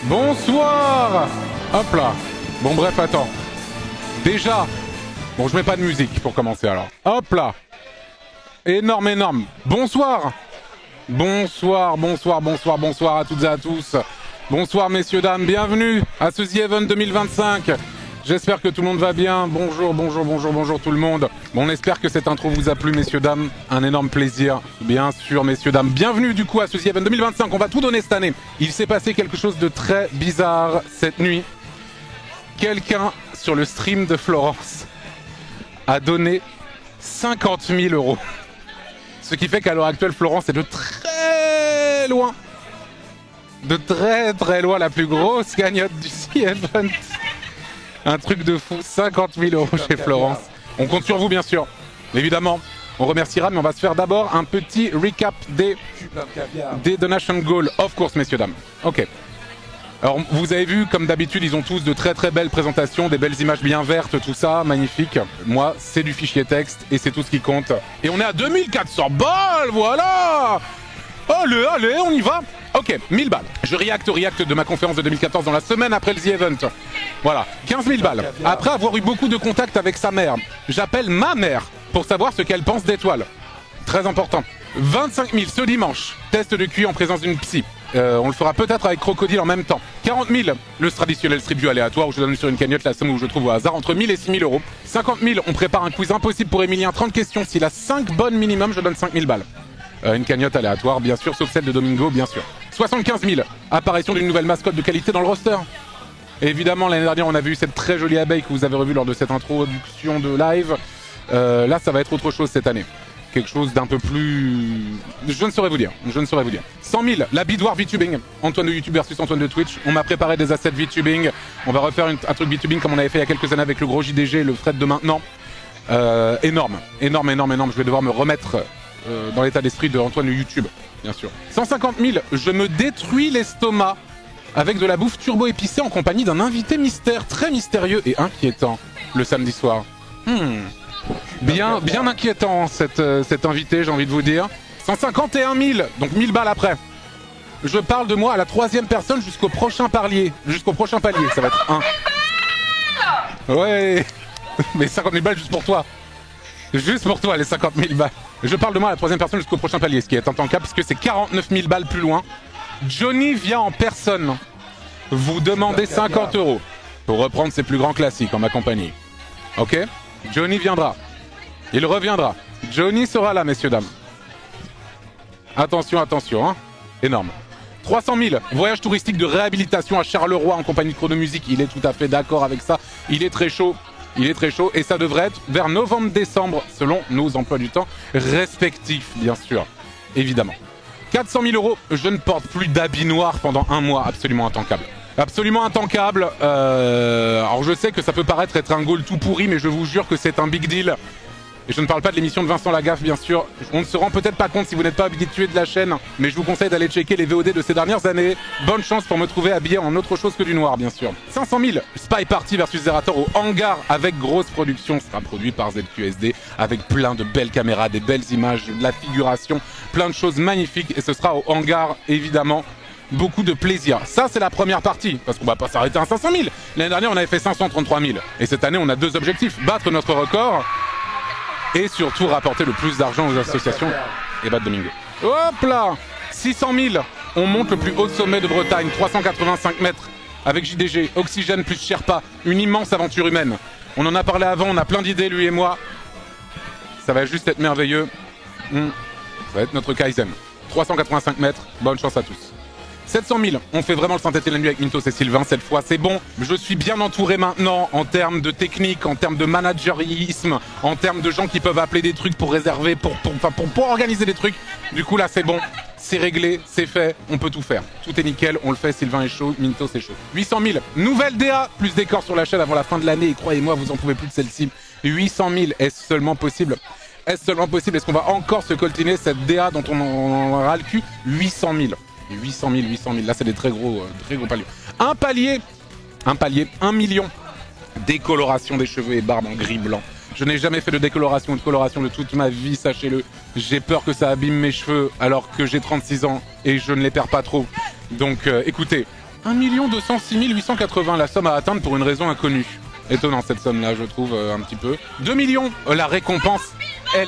Bonsoir. Hop là. Bon bref, attends. Déjà. Bon, je mets pas de musique pour commencer alors. Hop là. Énorme, énorme. Bonsoir. Bonsoir, bonsoir, bonsoir, bonsoir à toutes et à tous. Bonsoir messieurs, dames, bienvenue à ce The Event 2025. J'espère que tout le monde va bien. Bonjour, bonjour, bonjour, bonjour tout le monde. Bon, on espère que cette intro vous a plu messieurs, dames. Un énorme plaisir, bien sûr messieurs, dames. Bienvenue du coup à ce The Event 2025. On va tout donner cette année. Il s'est passé quelque chose de très bizarre cette nuit. Quelqu'un sur le stream de Florence a donné 50 000 €. Ce qui fait qu'à l'heure actuelle, Florence est de très loin, la plus grosse cagnotte du The Event. Un truc de fou, 50 000 € chez Florence. On compte sur vous, bien sûr. Évidemment, on remerciera, mais on va se faire d'abord un petit recap des donation goals. Of course, messieurs, dames. Ok. Alors, vous avez vu, comme d'habitude, ils ont tous de très très belles présentations, des belles images bien vertes, tout ça, magnifique. Moi, c'est du fichier texte et c'est tout ce qui compte. Et on est à 2400 balles, voilà! Allez, allez, on y va! Ok, 1000 balles. Je react de ma conférence de 2014 dans la semaine après le The Event. Voilà, 15 000 balles. Après avoir eu beaucoup de contacts avec sa mère, j'appelle ma mère pour savoir ce qu'elle pense d'Étoile. Très important. 25 000 ce dimanche. Test de QI en présence d'une psy. On le fera peut-être avec Crocodile en même temps. 40 000, le traditionnel strip view aléatoire où je donne sur une cagnotte la somme où je trouve au hasard entre 1000 et 6 000 €. 50 000, on prépare un quiz impossible pour Emilien. 30 questions. S'il a 5 bonnes minimum, je donne 5 000 balles. Une cagnotte aléatoire, bien sûr, sauf celle de Domingo, bien sûr. 75 000, apparition d'une nouvelle mascotte de qualité dans le roster. Et évidemment, l'année dernière, on a vu cette très jolie abeille que vous avez revue lors de cette introduction de live. Là, ça va être autre chose cette année. Quelque chose d'un peu plus... Je ne saurais vous dire. 100 000, la bidoire VTubing. Antoine de YouTube versus Antoine de Twitch. On m'a préparé des assets VTubing. On va refaire un truc VTubing comme on avait fait il y a quelques années avec le gros JDG, le Fred de maintenant. Énorme. Je vais devoir me remettre dans l'état d'esprit de Antoine de YouTube, bien sûr. 150 000, je me détruis l'estomac avec de la bouffe turbo épicée en compagnie d'un invité mystère très mystérieux et inquiétant le samedi soir. Bien inquiétant cet invité, j'ai envie de vous dire. 151 000, donc 1000 balles après. Je parle de moi à la 3e personne jusqu'au prochain palier. Ça va être 1. Ouais, mais 50 000 balles juste pour toi. Juste pour toi, les 50 000 balles. Je parle de moi à la 3e personne jusqu'au prochain palier, ce qui est intankable parce que c'est 49 000 balles plus loin. Johnny vient en personne vous demander 50 € pour reprendre ses plus grands classiques en ma compagnie. Ok? Johnny viendra. Il reviendra. Johnny sera là, messieurs, dames. Attention, hein. Énorme. 300 000, voyage touristique de réhabilitation à Charleroi en compagnie de Chronomusique. Il est tout à fait d'accord avec ça. Il est très chaud et ça devrait être vers novembre-décembre selon nos emplois du temps respectifs, bien sûr. Évidemment. 400 000 €, je ne porte plus d'habit noir pendant un mois, absolument intankable. Absolument intankable. Alors je sais que ça peut paraître être un goal tout pourri, mais je vous jure que c'est un big deal. Et je ne parle pas de l'émission de Vincent Lagaffe, bien sûr. On ne se rend peut-être pas compte si vous n'êtes pas habitué de la chaîne, mais je vous conseille d'aller checker les VOD de ces dernières années. Bonne chance pour me trouver habillé en autre chose que du noir, bien sûr. 500 000, Spy Party versus Zerator au hangar avec grosse production. Ce sera produit par ZQSD avec plein de belles caméras, des belles images, de la figuration, plein de choses magnifiques. Et ce sera au hangar, évidemment. Beaucoup de plaisir. Ça, c'est la première partie, parce qu'on va pas s'arrêter à 500 000. L'année dernière, on avait fait 533 000. Et cette année, on a 2 objectifs. Battre notre record et surtout rapporter le plus d'argent aux associations et battre Domingo. Hop là, 600 000. On monte le plus haut sommet de Bretagne, 385 mètres, avec JDG, Oxygène plus Sherpa. Une immense aventure humaine. On en a parlé avant, on a plein d'idées, lui et moi. Ça va juste être merveilleux. Ça va être notre Kaizen. 385 mètres, bonne chance à tous. 700 000, on fait vraiment le synthèse la nuit avec Mintos et Sylvain cette fois, c'est bon. Je suis bien entouré maintenant en termes de technique, en termes de managerisme, en termes de gens qui peuvent appeler des trucs pour réserver, pour organiser des trucs. Du coup là c'est bon, c'est réglé, c'est fait, on peut tout faire. Tout est nickel, on le fait, Sylvain est chaud, Mintos est chaud. 800 000, nouvelle DA, plus décor sur la chaîne avant la fin de l'année et croyez-moi vous en pouvez plus de celle-ci. 800 000, est-ce seulement possible? Est-ce qu'on va encore se coltiner cette DA dont on aura le cul? 800 000. 800 000, là c'est des très gros paliers. Un palier, 1 million. Décoloration des cheveux et barbe en gris blanc. Je n'ai jamais fait de décoloration ou de coloration de toute ma vie, sachez-le. J'ai peur que ça abîme mes cheveux alors que j'ai 36 ans et je ne les perds pas trop. Donc écoutez, 1 206 880, la somme à atteindre pour une raison inconnue. Étonnant cette somme-là, je trouve, un petit peu. 2 millions, la récompense est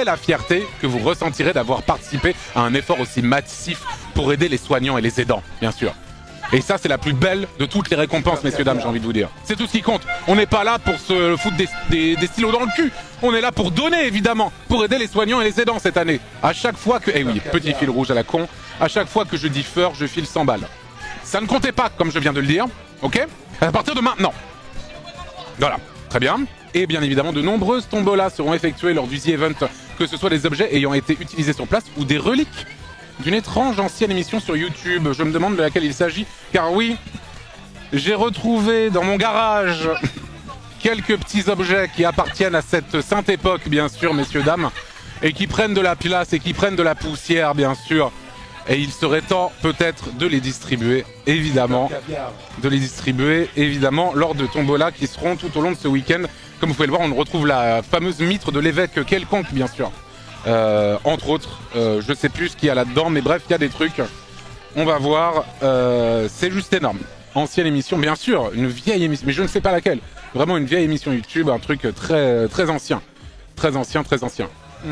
la fierté que vous ressentirez d'avoir participé à un effort aussi massif pour aider les soignants et les aidants, bien sûr. Et ça, c'est la plus belle de toutes les récompenses, messieurs, dames, j'ai envie de vous dire. C'est tout ce qui compte. On n'est pas là pour se foutre des stylos dans le cul. On est là pour donner, évidemment, pour aider les soignants et les aidants cette année. À chaque fois que... Eh oui, petit fil rouge à la con. À chaque fois que je dis feur, je file 100 balles. Ça ne comptait pas, comme je viens de le dire, ok? À partir de maintenant. Voilà, très bien. Et bien évidemment, de nombreuses tombolas seront effectuées lors du The Event, que ce soit des objets ayant été utilisés sur place ou des reliques d'une étrange ancienne émission sur YouTube. Je me demande de laquelle il s'agit, car oui, j'ai retrouvé dans mon garage quelques petits objets qui appartiennent à cette sainte époque, bien sûr, messieurs, dames, et qui prennent de la place et qui prennent de la poussière, bien sûr. Et il serait temps peut-être de les distribuer, évidemment. Lors de tombolas qui seront tout au long de ce week-end. Comme vous pouvez le voir, on retrouve la fameuse mitre de l'évêque quelconque, bien sûr. Entre autres, je sais plus ce qu'il y a là-dedans, mais bref, il y a des trucs. On va voir. C'est juste énorme. Ancienne émission, bien sûr, une vieille émission, mais je ne sais pas laquelle. Vraiment une vieille émission YouTube, un truc très ancien. Très ancien.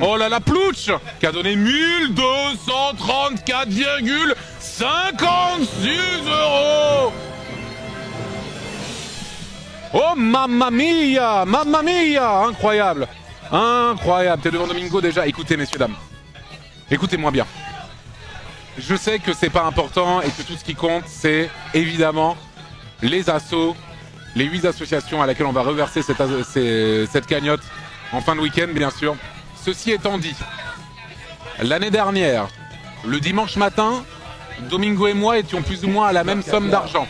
Oh là la plouche qui a donné 1234,56 €. Oh mamma mia, incroyable. T'es devant Domingo déjà. Écoutez, messieurs, dames, écoutez-moi bien. Je sais que c'est pas important et que tout ce qui compte, c'est évidemment les assos, les 8 associations à laquelle on va reverser cette cagnotte en fin de week-end, bien sûr. Ceci étant dit, l'année dernière, le dimanche matin, Domingo et moi étions plus ou moins à la même somme d'argent.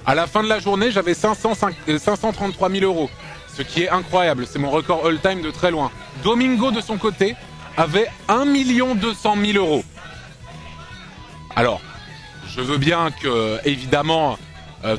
À la fin de la journée, j'avais 533 000 €, ce qui est incroyable. C'est mon record all-time de très loin. Domingo, de son côté, avait 1 200 000 €. Alors, je veux bien que, évidemment,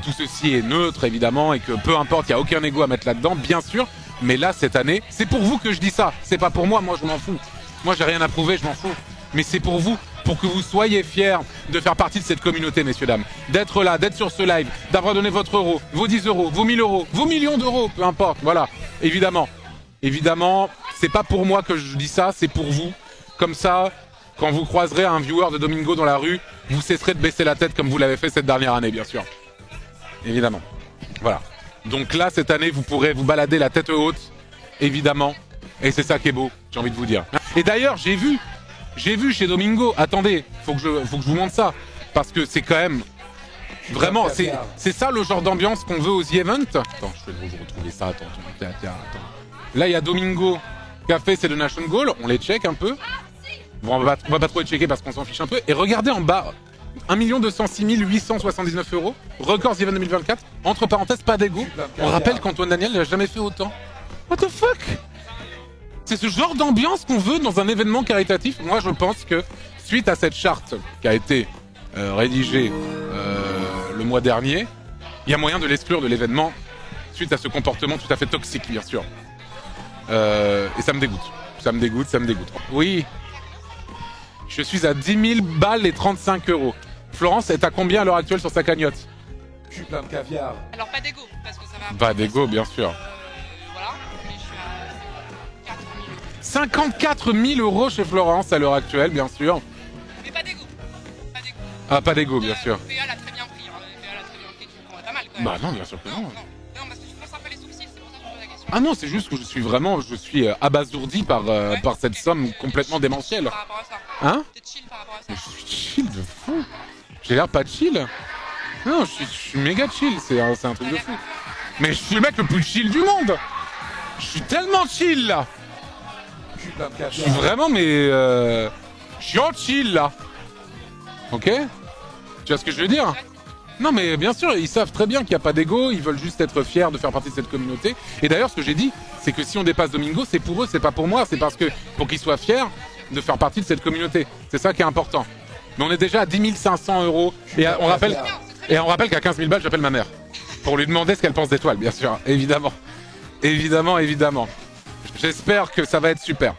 tout ceci est neutre, évidemment, et que peu importe, il n'y a aucun ego à mettre là-dedans, bien sûr. Mais là, cette année, c'est pour vous que je dis ça. C'est pas pour moi, moi je m'en fous. Moi, j'ai rien à prouver, je m'en fous. Mais c'est pour vous, pour que vous soyez fiers de faire partie de cette communauté, messieurs, dames. D'être là, d'être sur ce live, d'avoir donné votre euro, vos 10 €, vos 1000 €, vos millions d'euros, peu importe, voilà. Évidemment, c'est pas pour moi que je dis ça, c'est pour vous. Comme ça, quand vous croiserez un viewer de Domingo dans la rue, vous cesserez de baisser la tête comme vous l'avez fait cette dernière année, bien sûr. Évidemment. Voilà. Donc là, cette année, vous pourrez vous balader la tête haute, évidemment. Et c'est ça qui est beau, j'ai envie de vous dire. Et d'ailleurs, j'ai vu chez Domingo, attendez, faut que je vous montre ça. Parce que c'est quand même, vraiment, c'est ça le genre d'ambiance qu'on veut aux The Event. Attends, je vais vous retrouver ça, attends. Là, il y a Domingo qui a fait ses donations goals, on les check un peu. Bon, on va pas trop les checker parce qu'on s'en fiche un peu. Et regardez en bas, 1 206 879 €, record The Event 2024, entre parenthèses, pas d'ego. On rappelle qu'Antoine Daniel n'a jamais fait autant. What the fuck? C'est ce genre d'ambiance qu'on veut dans un événement caritatif. Moi, je pense que, suite à cette charte qui a été rédigée le mois dernier, il y a moyen de l'exclure de l'événement suite à ce comportement tout à fait toxique, bien sûr. Et ça me dégoûte. Ça me dégoûte. Oui. Je suis à 10 000 balles et 35 €. Florence est à combien à l'heure actuelle sur sa cagnotte? Je suis plein de caviar. Alors pas d'ego, parce que ça va... Pas d'ego, bien sûr. Voilà, mais je suis à 4 000 €. 54 000 € chez Florence à l'heure actuelle, bien sûr. Mais pas d'ego. Ah, pas d'ego, bien sûr. PA l'a très bien pris, hein. PA l'a très bien pris, tu comprends pas mal quand même. Bah non, bien sûr que non. Non, parce que tu penses un peu les sourcils, c'est pour ça que je pose la question. Ah non, c'est juste que je suis abasourdi par cette somme complètement démentielle. Par rapport à ça. Hein? T'es chill par rapport à ça. Mais je suis chill de fou. J'ai l'air pas chill. Non, je suis méga chill, c'est un truc de fou. Mais je suis le mec le plus chill du monde. Je suis tellement chill là. Je suis vraiment, mais je suis en chill là. Ok? Tu vois ce que je veux dire? Non mais bien sûr, ils savent très bien qu'il n'y a pas d'ego, ils veulent juste être fiers de faire partie de cette communauté. Et d'ailleurs, ce que j'ai dit, c'est que si on dépasse Domingo, c'est pour eux, c'est pas pour moi, c'est parce que pour qu'ils soient fiers de faire partie de cette communauté. C'est ça qui est important. Mais on est déjà à 10 500 €. Et on rappelle qu'à 15 000 balles, j'appelle ma mère. Pour lui demander ce qu'elle pense d'Étoile, bien sûr. Évidemment. J'espère que ça va être super.